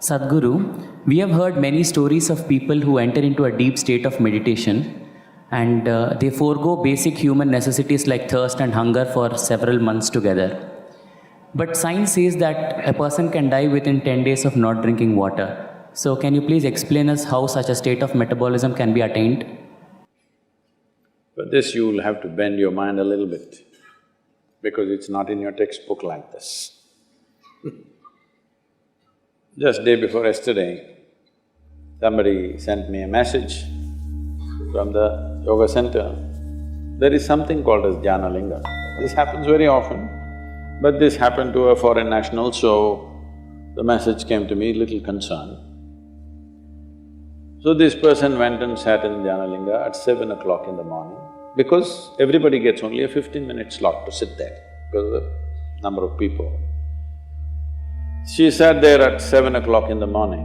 Sadhguru, we have heard many stories of people who enter into a deep state of meditation and they forego basic human necessities like thirst and hunger for several months together. But science says that a person can die within 10 days of not drinking water. So can you please explain us how such a state of metabolism can be attained? For this you will have to bend your mind a little bit, because it's not in your textbook like this. Just day before yesterday, somebody sent me a message from the yoga center. There is something called as Jnana Linga. This happens very often, but this happened to a foreign national, so the message came to me little concerned. So this person went and sat in Jnana Linga at 7 o'clock in the morning, because everybody gets only a 15-minute slot to sit there because of the number of people. She sat there at 7 o'clock in the morning.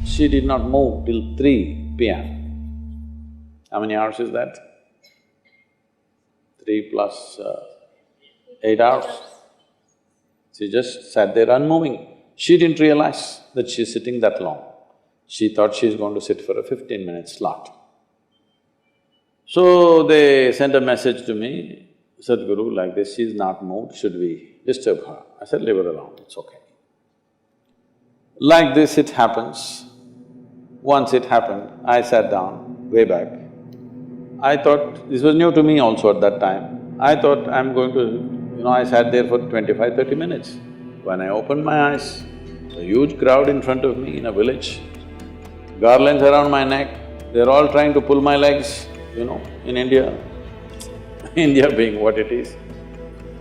She did not move till 3 p.m. How many hours is that? 3 plus 8 hours. She just sat there unmoving. She didn't realize that she's sitting that long. She thought she's going to sit for a 15-minute slot. So they sent a message to me, Sadhguru, like this, she's not moved, should we disturb her? I said, leave her alone, it's okay. Like this it happens. Once it happened, I sat down, way back. I thought, this was new to me also at that time, I thought I'm going to… I sat there for 25–30 minutes. When I opened my eyes, a huge crowd in front of me in a village, garlands around my neck, they're all trying to pull my legs, in India, India being what it is.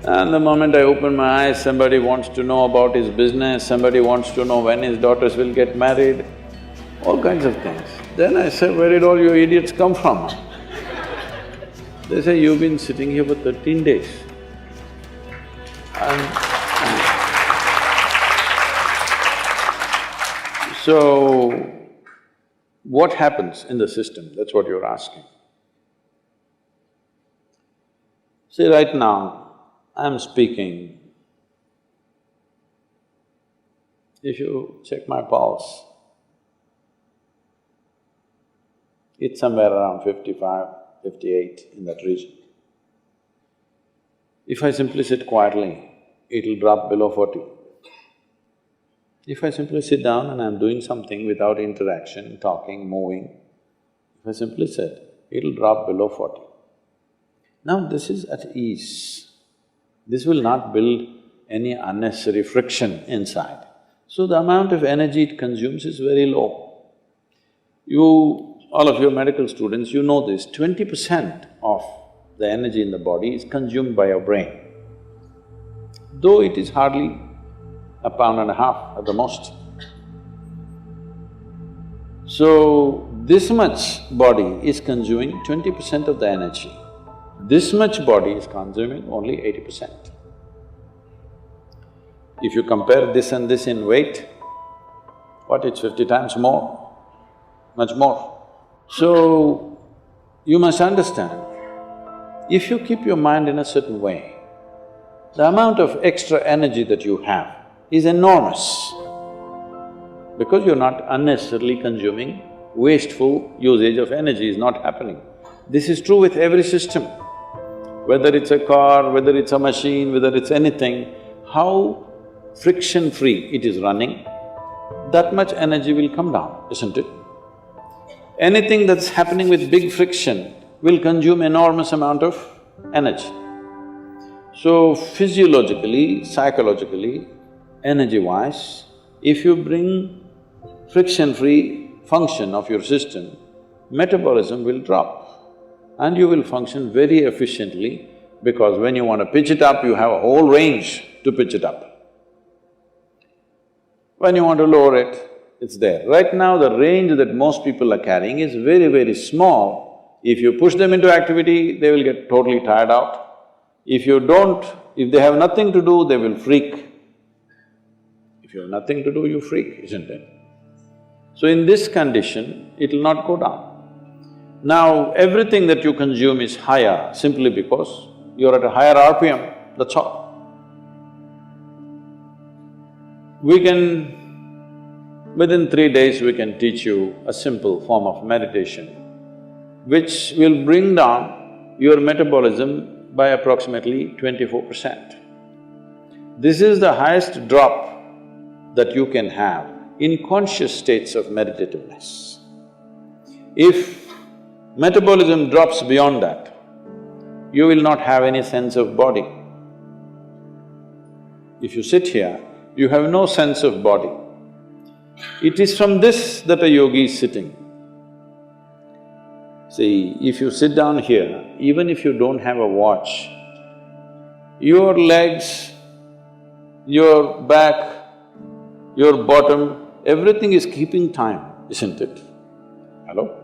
And the moment I open my eyes, somebody wants to know about his business, somebody wants to know when his daughters will get married, all kinds of things. Then I say, where did all you idiots come from? They say, you've been sitting here for 13 days. And so, what happens in the system? That's what you're asking. See, right now, I'm speaking. If you check my pulse, it's somewhere around 55, 58 in that region. If I simply sit quietly, it'll drop below 40. If I simply sit down and I'm doing something without interaction, talking, moving, if I simply sit, it'll drop below 40. Now this is at ease. This will not build any unnecessary friction inside. So the amount of energy it consumes is very low. All of you medical students, you know this, 20% of the energy in the body is consumed by your brain, though it is hardly a pound and a half at the most. So, this much body is consuming 20% of the energy. This much body is consuming only 80%. If you compare this and this in weight, what, it's 50 times more, much more. So, you must understand, if you keep your mind in a certain way, the amount of extra energy that you have is enormous, because you're not unnecessarily consuming, wasteful usage of energy is not happening. This is true with every system. Whether it's a car, whether it's a machine, whether it's anything, how friction-free it is running, that much energy will come down, isn't it? Anything that's happening with big friction will consume enormous amount of energy. So physiologically, psychologically, energy-wise, if you bring friction-free function of your system, metabolism will drop and you will function very efficiently, because when you want to pitch it up, you have a whole range to pitch it up. When you want to lower it, it's there. Right now, the range that most people are carrying is very, very small. If you push them into activity, they will get totally tired out. If they have nothing to do, they will freak. If you have nothing to do, you freak, isn't it? So in this condition, it'll not go down. Now, everything that you consume is higher simply because you're at a higher RPM, that's all. We can Within 3 days, we can teach you a simple form of meditation, which will bring down your metabolism by approximately 24%. This is the highest drop that you can have in conscious states of meditativeness. If metabolism drops beyond that, you will not have any sense of body. If you sit here, you have no sense of body. It is from this that a yogi is sitting. See, if you sit down here, even if you don't have a watch, your legs, your back, your bottom, everything is keeping time, isn't it? Hello?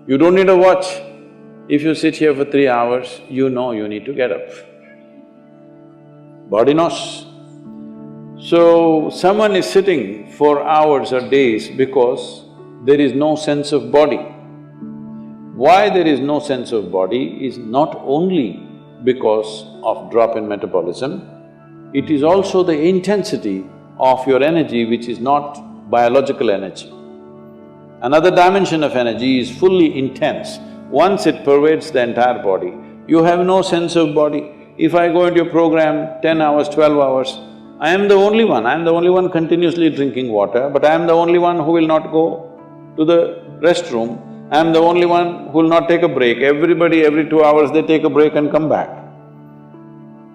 You don't need a watch. If you sit here for 3 hours, you know you need to get up. Body knows. So, someone is sitting for hours or days because there is no sense of body. Why there is no sense of body is not only because of drop in metabolism, it is also the intensity of your energy which is not biological energy. Another dimension of energy is fully intense. Once it pervades the entire body, you have no sense of body. If I go into a program 10 hours, 12 hours, I am the only one continuously drinking water, but I am the only one who will not go to the restroom. I am the only one who will not take a break. Everybody, every 2 hours they take a break and come back.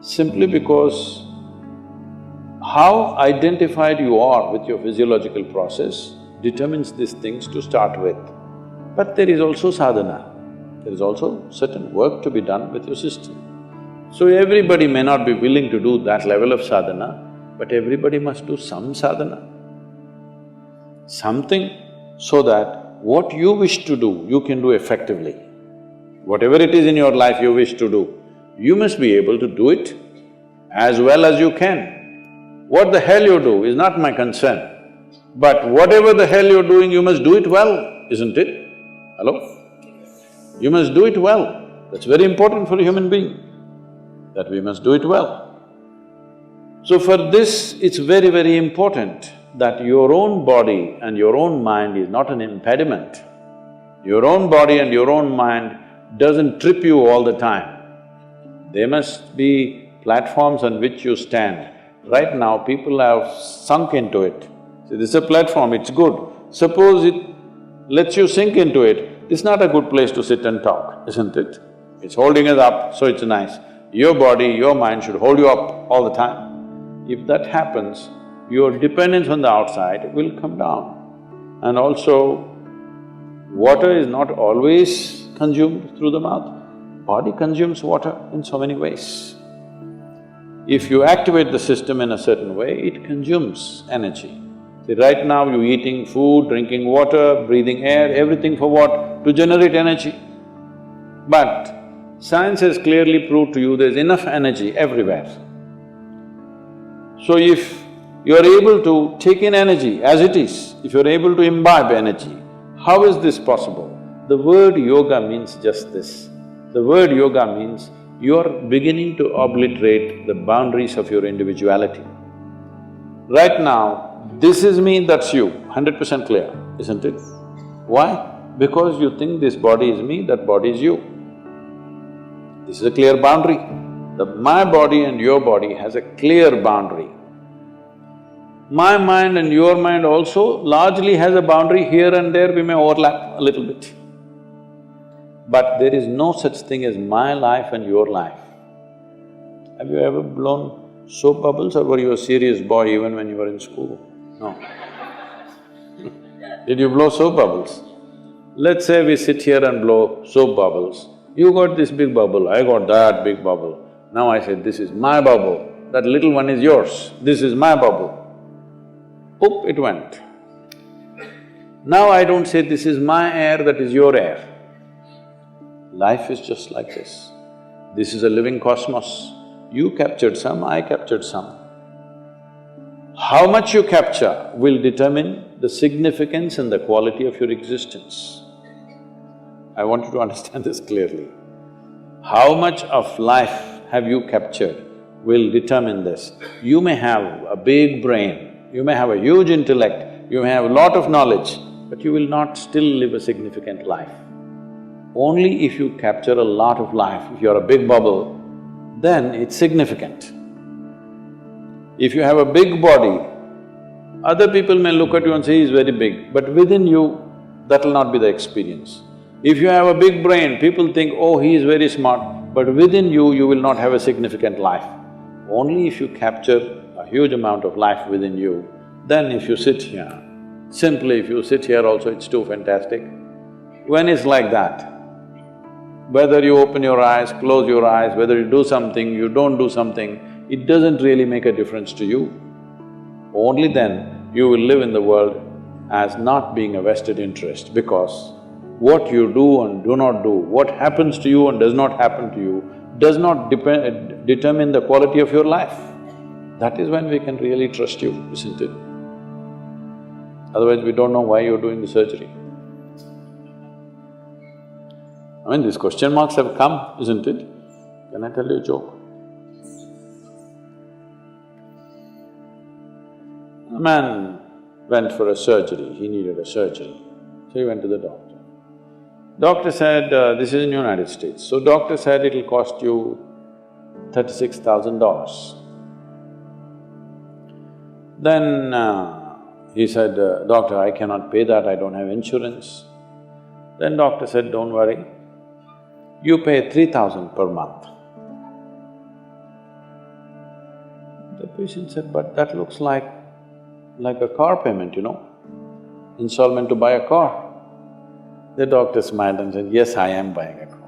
Simply because how identified you are with your physiological process determines these things to start with. But there is also sadhana, there is also certain work to be done with your system. So everybody may not be willing to do that level of sadhana, but everybody must do some sadhana. Something so that what you wish to do, you can do effectively. Whatever it is in your life you wish to do, you must be able to do it as well as you can. What the hell you do is not my concern, but whatever the hell you're doing, you must do it well, isn't it? Hello? You must do it well. That's very important for a human being, that we must do it well. So for this, it's very, very important that your own body and your own mind is not an impediment. Your own body and your own mind doesn't trip you all the time. There must be platforms on which you stand. Right now, people have sunk into it. See, this is a platform, it's good. Suppose it lets you sink into it, it's not a good place to sit and talk, isn't it? It's holding us up, so it's nice. Your body, your mind should hold you up all the time. If that happens, your dependence on the outside will come down. And also, water is not always consumed through the mouth. Body consumes water in so many ways. If you activate the system in a certain way, it consumes energy. See, right now you're eating food, drinking water, breathing air, everything for what? To generate energy. But science has clearly proved to you there's enough energy everywhere. So if you're able to take in energy as it is, if you're able to imbibe energy, how is this possible? The word yoga means just this. The word yoga means you're beginning to obliterate the boundaries of your individuality. Right now, this is me, that's you, 100% clear, isn't it? Why? Because you think this body is me, that body is you. This is a clear boundary. My body and your body has a clear boundary. My mind and your mind also largely has a boundary. Here and there we may overlap a little bit. But there is no such thing as my life and your life. Have you ever blown soap bubbles, or were you a serious boy even when you were in school? No. Did you blow soap bubbles? Let's say we sit here and blow soap bubbles. You got this big bubble, I got that big bubble. Now I say, this is my bubble, that little one is yours, this is my bubble. Oop, it went. Now I don't say, this is my air, that is your air. Life is just like this. This is a living cosmos. You captured some, I captured some. How much you capture will determine the significance and the quality of your existence. I want you to understand this clearly. How much of life have you captured will determine this. You may have a big brain, You may have a huge intellect, you may have a lot of knowledge, but you will not still live a significant life. Only if you capture a lot of life, if you're a big bubble, then it's significant. If you have a big body, other people may look at you and say, he's very big, but within you, that'll not be the experience. If you have a big brain, people think, oh, he is very smart, but within you, you will not have a significant life. Only if you capture a huge amount of life within you, then if you sit here, simply if you sit here also, it's too fantastic. When it's like that, whether you open your eyes, close your eyes, whether you do something, you don't do something, it doesn't really make a difference to you. Only then you will live in the world as not being a vested interest, because what you do and do not do, what happens to you and does not happen to you, does not determine the quality of your life. That is when we can really trust you, isn't it? Otherwise we don't know why you're doing the surgery. I mean, these question marks have come, isn't it? Can I tell you a joke? A man went for a surgery, he needed a surgery, so he went to the doctor. Doctor said, this is in United States, so doctor said it'll cost you $36,000. Then he said, doctor, I cannot pay that, I don't have insurance. Then doctor said, don't worry, you pay 3,000 per month. The patient said, but that looks like a car payment, installment to buy a car. The doctor smiled and said, yes, I am buying a car.